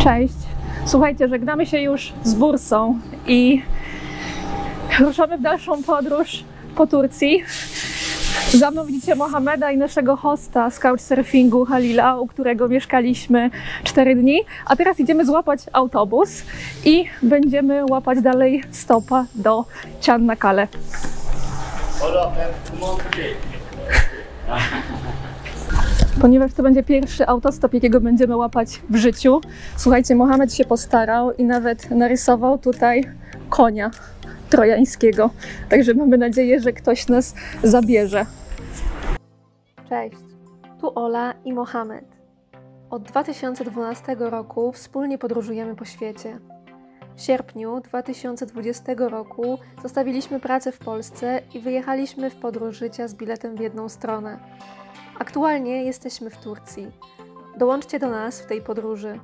Cześć. Słuchajcie, żegnamy się już z bursą i ruszamy w dalszą podróż po Turcji. Za mną widzicie Mohameda i naszego hosta z couchsurfingu Halila, u którego mieszkaliśmy 4 dni. A teraz idziemy złapać autobus i będziemy łapać dalej stopa do Çanakkale. Ponieważ to będzie pierwszy autostop, jakiego będziemy łapać w życiu. Słuchajcie, Mohamed się postarał i nawet narysował tutaj konia trojańskiego. Także mamy nadzieję, że ktoś nas zabierze. Cześć, tu Ola i Mohamed. Od 2012 roku wspólnie podróżujemy po świecie. W sierpniu 2020 roku zostawiliśmy pracę w Polsce i wyjechaliśmy w podróż życia z biletem w jedną stronę. Aktualnie jesteśmy w Turcji. Dołączcie do nas w tej podróży.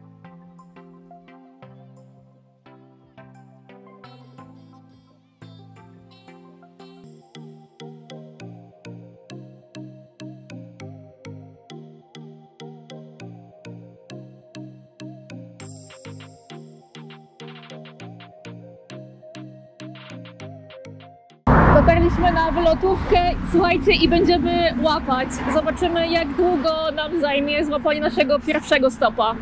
Dotarliśmy na wylotówkę, słuchajcie, i będziemy łapać. Zobaczymy, jak długo nam zajmie złapanie naszego pierwszego stopa.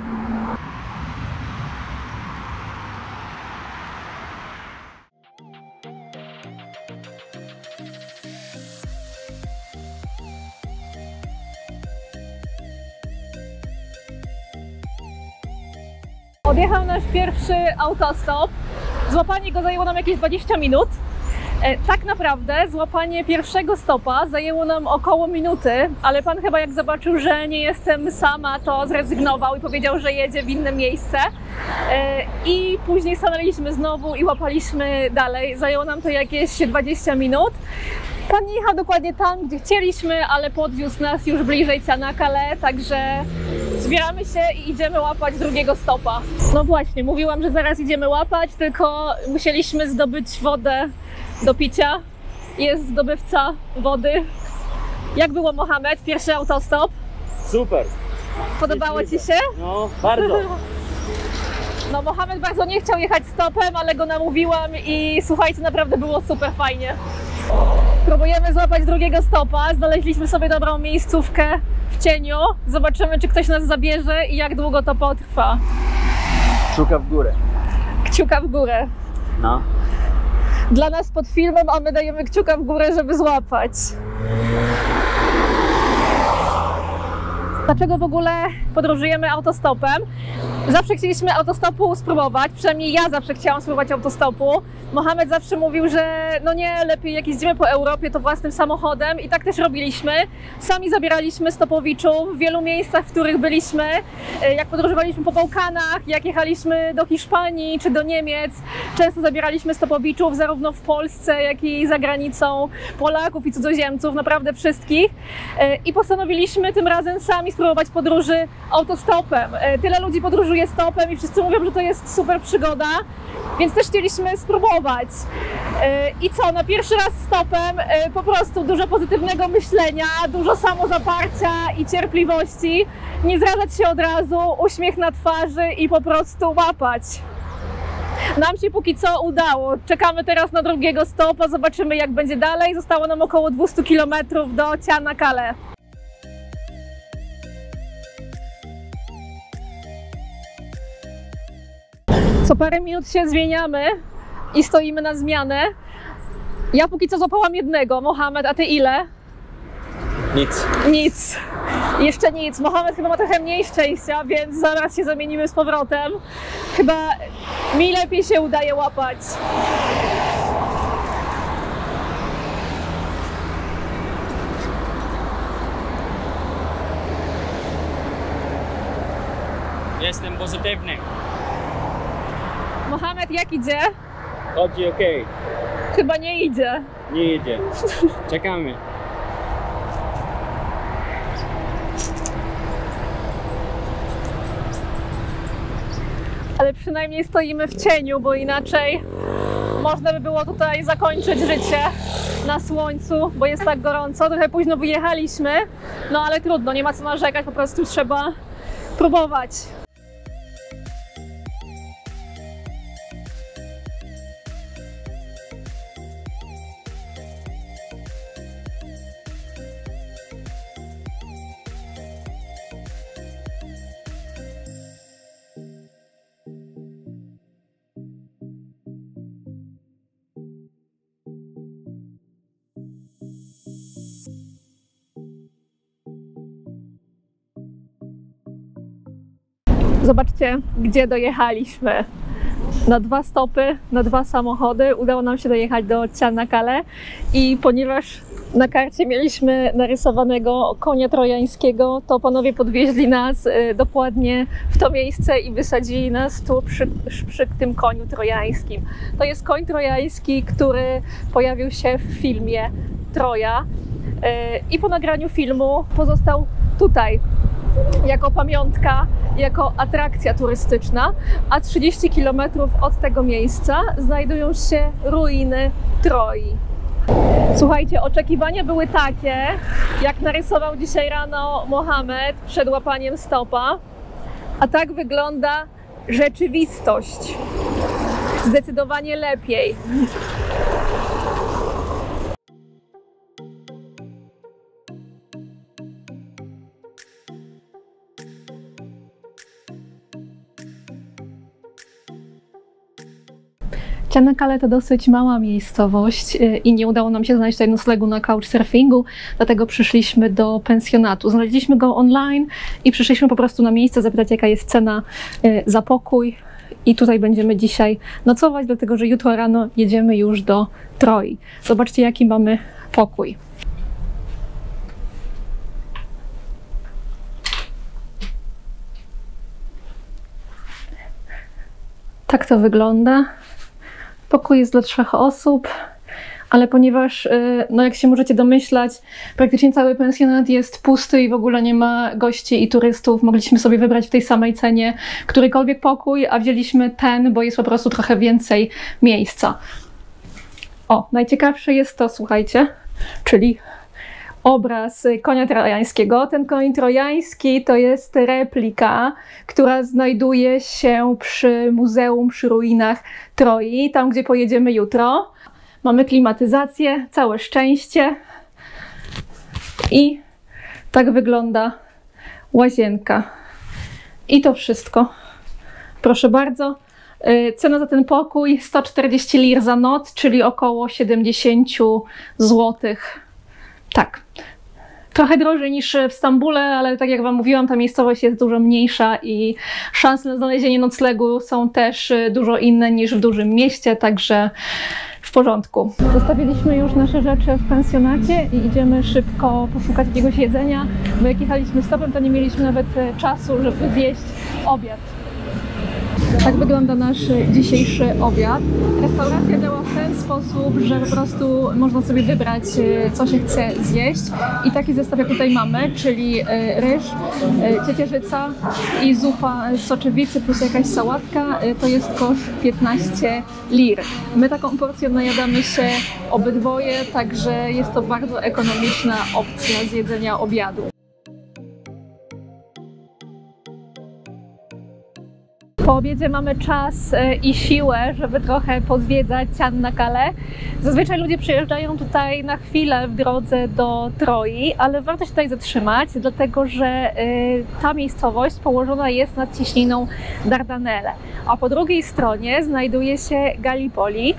Odjechał nasz pierwszy autostop. Złapanie go zajęło nam jakieś 20 minut. Tak naprawdę złapanie pierwszego stopa zajęło nam około minuty, ale pan chyba jak zobaczył, że nie jestem sama, to zrezygnował i powiedział, że jedzie w inne miejsce. I później stanęliśmy znowu i łapaliśmy dalej. Zajęło nam to jakieś 20 minut. Pan nie jechał dokładnie tam, gdzie chcieliśmy, ale podwiózł nas już bliżej Çanakkale, także zbieramy się i idziemy łapać drugiego stopa. No właśnie, mówiłam, że zaraz idziemy łapać, tylko musieliśmy zdobyć wodę do picia. Jest zdobywca wody. Jak było, Mohamed? Pierwszy autostop? Super! Podobało Ci się? No, bardzo! No, Mohamed bardzo nie chciał jechać stopem, ale go namówiłam i słuchajcie, naprawdę było super fajnie. Próbujemy złapać drugiego stopa. Znaleźliśmy sobie dobrą miejscówkę w cieniu. Zobaczymy, czy ktoś nas zabierze i jak długo to potrwa. Kciuka w górę. Kciuka w górę. No. Dla nas pod filmem, a my dajemy kciuka w górę, żeby złapać. Dlaczego w ogóle podróżujemy autostopem? Zawsze chcieliśmy autostopu spróbować, przynajmniej ja zawsze chciałam spróbować autostopu. Mohamed zawsze mówił, że no nie, lepiej jak jeździmy po Europie, to własnym samochodem i tak też robiliśmy. Sami zabieraliśmy stopowiczów w wielu miejscach, w których byliśmy. Jak podróżowaliśmy po Bałkanach, jak jechaliśmy do Hiszpanii czy do Niemiec, często zabieraliśmy stopowiczów zarówno w Polsce, jak i za granicą, Polaków i cudzoziemców, naprawdę wszystkich. I postanowiliśmy tym razem sami spróbować podróży autostopem. Tyle ludzi podróżuje stopem i wszyscy mówią, że to jest super przygoda, więc też chcieliśmy spróbować. I co, na pierwszy raz stopem po prostu dużo pozytywnego myślenia, dużo samozaparcia i cierpliwości, nie zrażać się od razu, uśmiech na twarzy i po prostu łapać. Nam się póki co udało. Czekamy teraz na drugiego stopa, zobaczymy jak będzie dalej. Zostało nam około 200 km do Çanakkale. Co parę minut się zmieniamy i stoimy na zmianę. Ja póki co złapałam jednego. Mohamed, a ty ile? Nic. Nic. Jeszcze nic. Mohamed chyba ma trochę mniej szczęścia, więc zaraz się zamienimy z powrotem. Chyba mi lepiej się udaje łapać. Jestem pozytywny. Mohamed, jak idzie? Chodzi okej. Chyba nie idzie. Nie idzie. Czekamy. Ale przynajmniej stoimy w cieniu, bo inaczej można by było tutaj zakończyć życie na słońcu, bo jest tak gorąco. Trochę późno wyjechaliśmy, no ale trudno, nie ma co narzekać, po prostu trzeba próbować. Zobaczcie, gdzie dojechaliśmy. Na 2 stopy, na 2 samochody udało nam się dojechać do Çanakkale i ponieważ na karcie mieliśmy narysowanego konia trojańskiego, to panowie podwieźli nas dokładnie w to miejsce i wysadzili nas tu przy tym koniu trojańskim. To jest koń trojański, który pojawił się w filmie Troja i po nagraniu filmu pozostał tutaj jako pamiątka, jako atrakcja turystyczna, a 30 km od tego miejsca znajdują się ruiny Troi. Słuchajcie, oczekiwania były takie, jak narysował dzisiaj rano Mohamed przed łapaniem stopa, a tak wygląda rzeczywistość. Zdecydowanie lepiej. Çanakkale to dosyć mała miejscowość i nie udało nam się znaleźć tutaj noclegu na couchsurfingu, dlatego przyszliśmy do pensjonatu. Znaleźliśmy go online i przyszliśmy po prostu na miejsce zapytać, jaka jest cena za pokój. I tutaj będziemy dzisiaj nocować, dlatego że jutro rano jedziemy już do Troi. Zobaczcie, jaki mamy pokój. Tak to wygląda. Pokój jest dla 3 osób, ale ponieważ, no jak się możecie domyślać, praktycznie cały pensjonat jest pusty i w ogóle nie ma gości i turystów, mogliśmy sobie wybrać w tej samej cenie którykolwiek pokój, a wzięliśmy ten, bo jest po prostu trochę więcej miejsca. O, najciekawsze jest to, słuchajcie, czyli obraz konia trojańskiego. Ten koń trojański to jest replika, która znajduje się przy muzeum, przy ruinach Troi, tam gdzie pojedziemy jutro. Mamy klimatyzację, całe szczęście i tak wygląda łazienka. I to wszystko. Proszę bardzo. Cena za ten pokój 140 lir za noc, czyli około 70 zł. Tak. Trochę drożej niż w Stambule, ale tak jak wam mówiłam, ta miejscowość jest dużo mniejsza i szanse na znalezienie noclegu są też dużo inne niż w dużym mieście, także w porządku. Zostawiliśmy już nasze rzeczy w pensjonacie i idziemy szybko poszukać jakiegoś jedzenia, bo jak jechaliśmy stopem, to nie mieliśmy nawet czasu, żeby zjeść obiad. Tak wygląda nasz dzisiejszy obiad. Restauracja działa w ten sposób, że po prostu można sobie wybrać, co się chce zjeść. I taki zestaw jak tutaj mamy, czyli ryż, ciecierzyca i zupa z soczewicy plus jakaś sałatka, to jest koszt 15 lir. My taką porcją najadamy się obydwoje, także jest to bardzo ekonomiczna opcja zjedzenia obiadu. Po obiedzie mamy czas i siłę, żeby trochę pozwiedzać Çanakkale. Zazwyczaj ludzie przyjeżdżają tutaj na chwilę w drodze do Troi, ale warto się tutaj zatrzymać, dlatego że ta miejscowość położona jest nad cieśniną Dardanelle, a po drugiej stronie znajduje się Gallipoli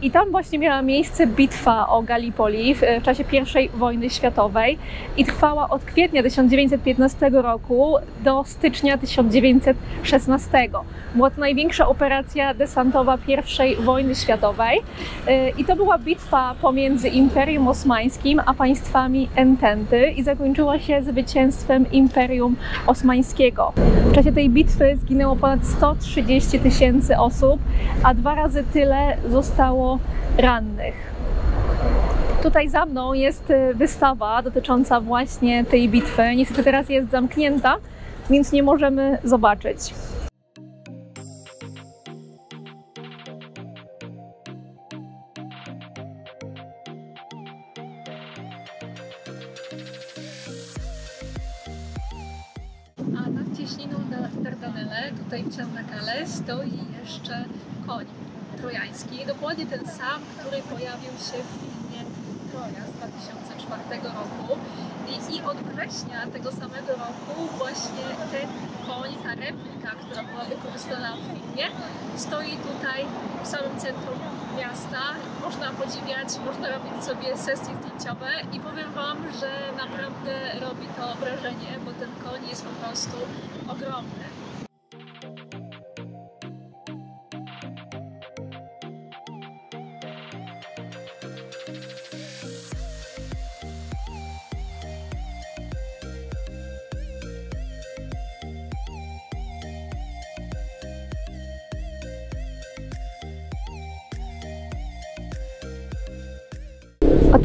i tam właśnie miała miejsce bitwa o Gallipoli w czasie I wojny światowej i trwała od kwietnia 1915 roku do stycznia 1916. Była to największa operacja desantowa I wojny światowej i to była bitwa pomiędzy Imperium Osmańskim a państwami Ententy i zakończyła się zwycięstwem Imperium Osmańskiego. W czasie tej bitwy zginęło ponad 130 000 osób, a 2 razy tyle zostało rannych. Tutaj za mną jest wystawa dotycząca właśnie tej bitwy. Niestety teraz jest zamknięta, więc nie możemy zobaczyć. A nad cieśniną Dardanelle, tutaj w Çanakkale, stoi jeszcze koń trojański. Dokładnie ten sam, który pojawił się w filmie Troja z 2004 roku. I od września tego samego roku właśnie ten koń, ta replika, która była wykorzystana w filmie, stoi tutaj w samym centrum miasta. Można podziwiać, można robić sobie sesje zdjęciowe i powiem wam, że naprawdę robi to wrażenie, bo ten koń jest po prostu ogromny.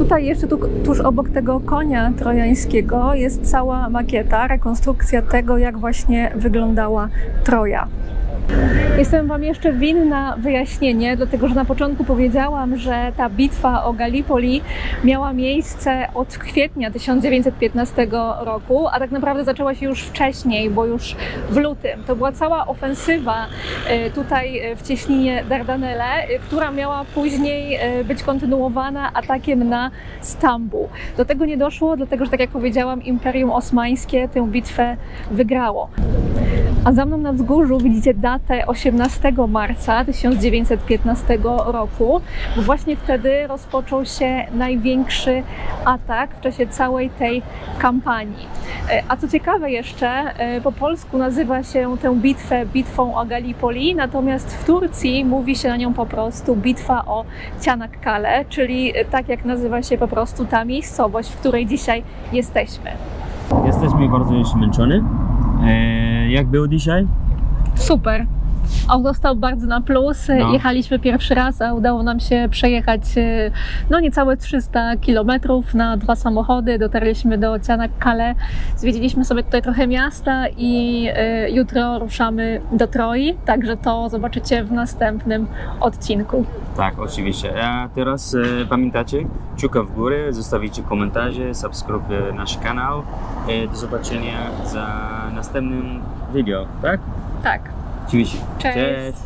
tutaj jeszcze tuż obok tego konia trojańskiego jest cała makieta, rekonstrukcja tego, jak właśnie wyglądała Troja. Jestem Wam jeszcze winna wyjaśnienie, dlatego że na początku powiedziałam, że ta bitwa o Gallipoli miała miejsce od kwietnia 1915 roku, a tak naprawdę zaczęła się już wcześniej, bo już w lutym. To była cała ofensywa tutaj w cieśninie Dardanelle, która miała później być kontynuowana atakiem na Stambuł. Do tego nie doszło, dlatego że tak jak powiedziałam, Imperium Osmańskie tę bitwę wygrało. A za mną na wzgórzu widzicie datę 18 marca 1915 roku, bo właśnie wtedy rozpoczął się największy atak w czasie całej tej kampanii. A co ciekawe jeszcze, po polsku nazywa się tę bitwę bitwą o Gallipoli, natomiast w Turcji mówi się na nią po prostu bitwa o Çanakkale, czyli tak jak nazywa się po prostu ta miejscowość, w której dzisiaj jesteśmy. Jesteśmy bardzo już zmęczeni. Jak było dzisiaj? Super. Autostop bardzo na plus. No. Jechaliśmy pierwszy raz, a udało nam się przejechać no niecałe 300 km na 2 samochody. Dotarliśmy do Çanakkale, zwiedziliśmy sobie tutaj trochę miasta i jutro ruszamy do Troi, także to zobaczycie w następnym odcinku. Tak, oczywiście. A teraz pamiętacie, kciuka w górę, zostawicie komentarze, subskrybujcie nasz kanał. Do zobaczenia za następnym video, tak? Tak. Oczywiście. Cześć. Cześć.